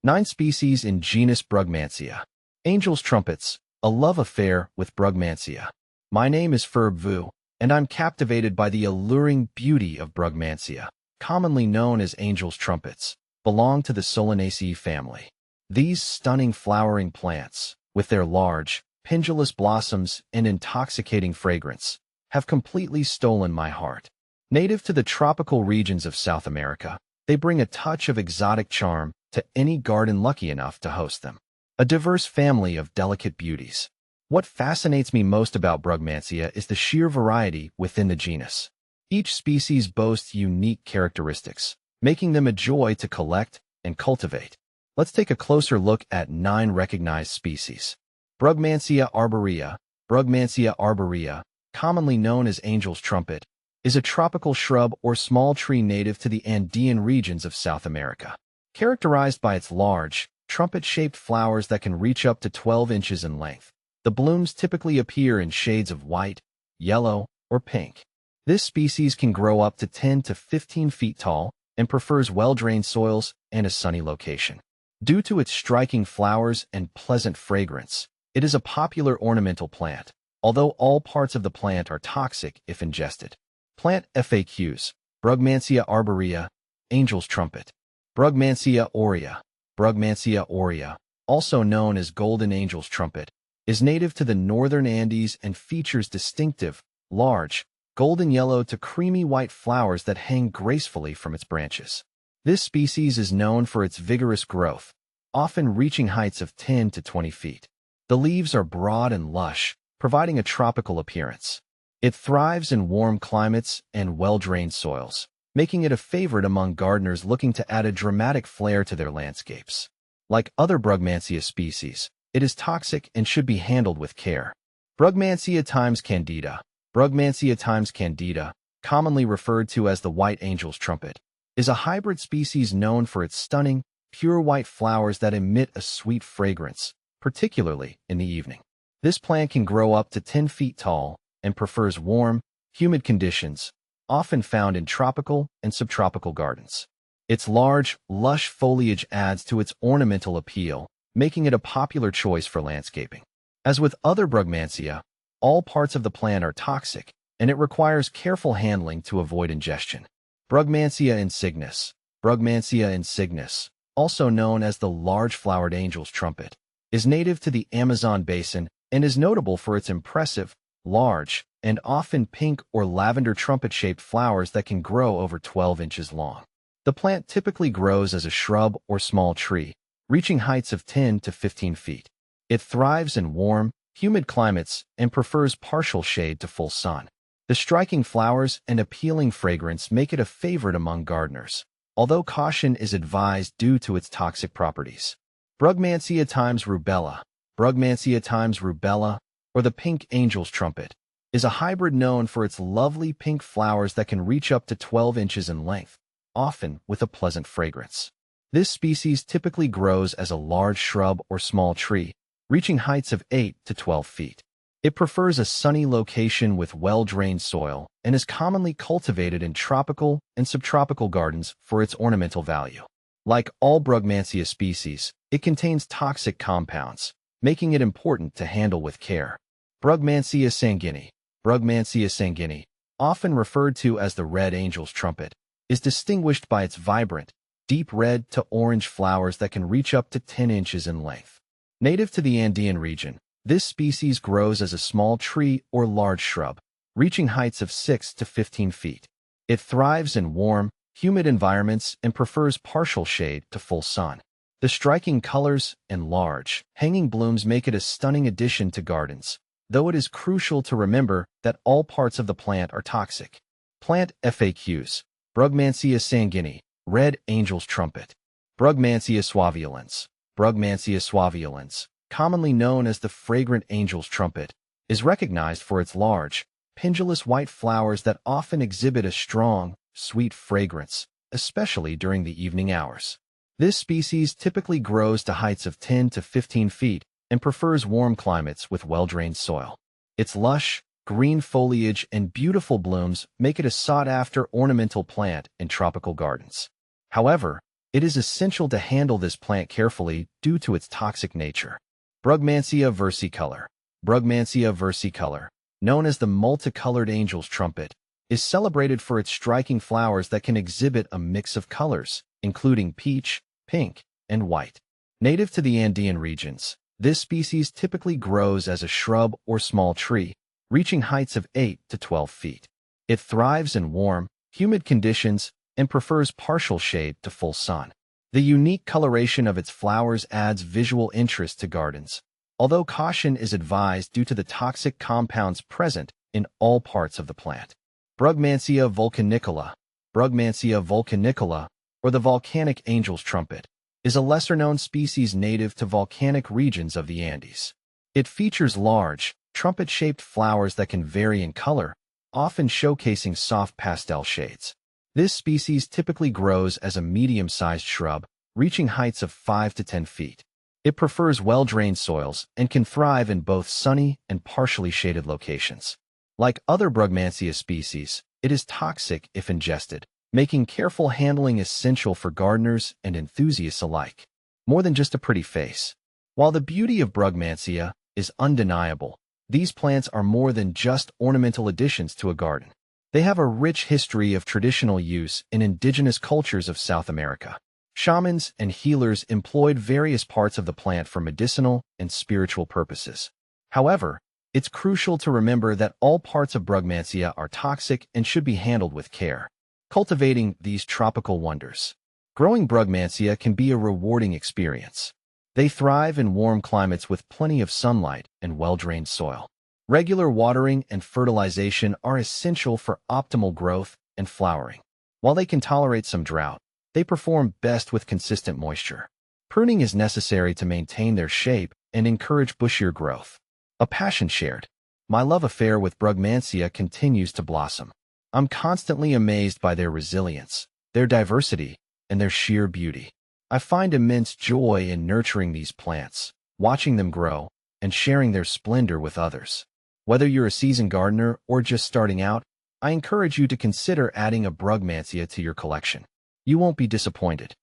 9 species in genus Brugmansia. Angel's trumpets, a love affair with Brugmansia. My name is Ferb Vu, and I'm captivated by the alluring beauty of Brugmansia, commonly known as angel's trumpets, belong to the Solanaceae family. These stunning flowering plants, with their large, pendulous blossoms and intoxicating fragrance, have completely stolen my heart. Native to the tropical regions of South America, they bring a touch of exotic charm to any garden lucky enough to host them. A diverse family of delicate beauties. What fascinates me most about Brugmansia is the sheer variety within the genus. Each species boasts unique characteristics, making them a joy to collect and cultivate. Let's take a closer look at 9 recognized species. Brugmansia arborea. Brugmansia arborea, commonly known as angel's trumpet, is a tropical shrub or small tree native to the Andean regions of South America. Characterized by its large, trumpet-shaped flowers that can reach up to 12 inches in length, the blooms typically appear in shades of white, yellow, or pink. This species can grow up to 10 to 15 feet tall and prefers well-drained soils and a sunny location. Due to its striking flowers and pleasant fragrance, it is a popular ornamental plant, although all parts of the plant are toxic if ingested. Plant FAQs. Brugmansia arborea, angel's trumpet. Brugmansia aurea. Brugmansia aurea, also known as golden angel's trumpet, is native to the northern Andes and features distinctive, large, golden yellow to creamy white flowers that hang gracefully from its branches. This species is known for its vigorous growth, often reaching heights of 10 to 20 feet. The leaves are broad and lush, providing a tropical appearance. It thrives in warm climates and well-drained soils, making it a favorite among gardeners looking to add a dramatic flair to their landscapes. Like other Brugmansia species, it is toxic and should be handled with care. Brugmansia times candida. Brugmansia times candida, commonly referred to as the white angel's trumpet, is a hybrid species known for its stunning, pure white flowers that emit a sweet fragrance, particularly in the evening. This plant can grow up to 10 feet tall and prefers warm, humid conditions, often found in tropical and subtropical gardens. Its large, lush foliage adds to its ornamental appeal, making it a popular choice for landscaping. As with other Brugmansia, all parts of the plant are toxic, and it requires careful handling to avoid ingestion. Brugmansia insignis. Brugmansia insignis, also known as the large-flowered angel's trumpet, is native to the Amazon basin and is notable for its impressive, large, and often pink or lavender trumpet-shaped flowers that can grow over 12 inches long. The plant typically grows as a shrub or small tree, reaching heights of 10 to 15 feet. It thrives in warm, humid climates and prefers partial shade to full sun. The striking flowers and appealing fragrance make it a favorite among gardeners, although caution is advised due to its toxic properties. Brugmansia times rubella. Brugmansia times rubella, or the pink angel's trumpet, is a hybrid known for its lovely pink flowers that can reach up to 12 inches in length, often with a pleasant fragrance. This species typically grows as a large shrub or small tree, reaching heights of 8 to 12 feet. It prefers a sunny location with well-drained soil and is commonly cultivated in tropical and subtropical gardens for its ornamental value. Like all Brugmansia species, it contains toxic compounds, making it important to handle with care. Brugmansia sanguinea. Brugmansia sanguinea, often referred to as the red angel's trumpet, is distinguished by its vibrant, deep red to orange flowers that can reach up to 10 inches in length. Native to the Andean region, this species grows as a small tree or large shrub, reaching heights of 6 to 15 feet. It thrives in warm, humid environments and prefers partial shade to full sun. The striking colors and large, hanging blooms make it a stunning addition to gardens, though it is crucial to remember that all parts of the plant are toxic. Plant FAQs. Brugmansia sanguinea, red angel's trumpet. Brugmansia suaveolens. Brugmansia suaveolens, commonly known as the fragrant angel's trumpet, is recognized for its large, pendulous white flowers that often exhibit a strong, sweet fragrance, especially during the evening hours. This species typically grows to heights of 10 to 15 feet and prefers warm climates with well-drained soil. Its lush, green foliage and beautiful blooms make it a sought-after ornamental plant in tropical gardens. However, It is essential to handle this plant carefully due to its toxic nature. Brugmansia versicolor. Brugmansia versicolor, known as the multicolored angel's trumpet, is celebrated for its striking flowers that can exhibit a mix of colors, including peach, pink, and white. Native to the Andean regions, this species typically grows as a shrub or small tree, reaching heights of 8 to 12 feet. It thrives in warm, humid conditions and prefers partial shade to full sun. The unique coloration of its flowers adds visual interest to gardens, although caution is advised due to the toxic compounds present in all parts of the plant. Brugmansia volcanicola. Brugmansia volcanicola, or the volcanic angel's trumpet, is a lesser-known species native to volcanic regions of the Andes. It features large, trumpet-shaped flowers that can vary in color, often showcasing soft pastel shades. This species typically grows as a medium-sized shrub, reaching heights of 5 to 10 feet. It prefers well-drained soils and can thrive in both sunny and partially shaded locations. Like other Brugmansia species, it is toxic if ingested, making careful handling essential for gardeners and enthusiasts alike. More than just a pretty face. While the beauty of Brugmansia is undeniable, these plants are more than just ornamental additions to a garden. They have a rich history of traditional use in indigenous cultures of South America. Shamans and healers employed various parts of the plant for medicinal and spiritual purposes. However, it's crucial to remember that all parts of Brugmansia are toxic and should be handled with care. Cultivating these tropical wonders. Growing Brugmansia can be a rewarding experience. They thrive in warm climates with plenty of sunlight and well-drained soil. Regular watering and fertilization are essential for optimal growth and flowering. While they can tolerate some drought, they perform best with consistent moisture. Pruning is necessary to maintain their shape and encourage bushier growth. A passion shared. My love affair with Brugmansia continues to blossom. I'm constantly amazed by their resilience, their diversity, and their sheer beauty. I find immense joy in nurturing these plants, watching them grow, and sharing their splendor with others. Whether you're a seasoned gardener or just starting out, I encourage you to consider adding a Brugmansia to your collection. You won't be disappointed.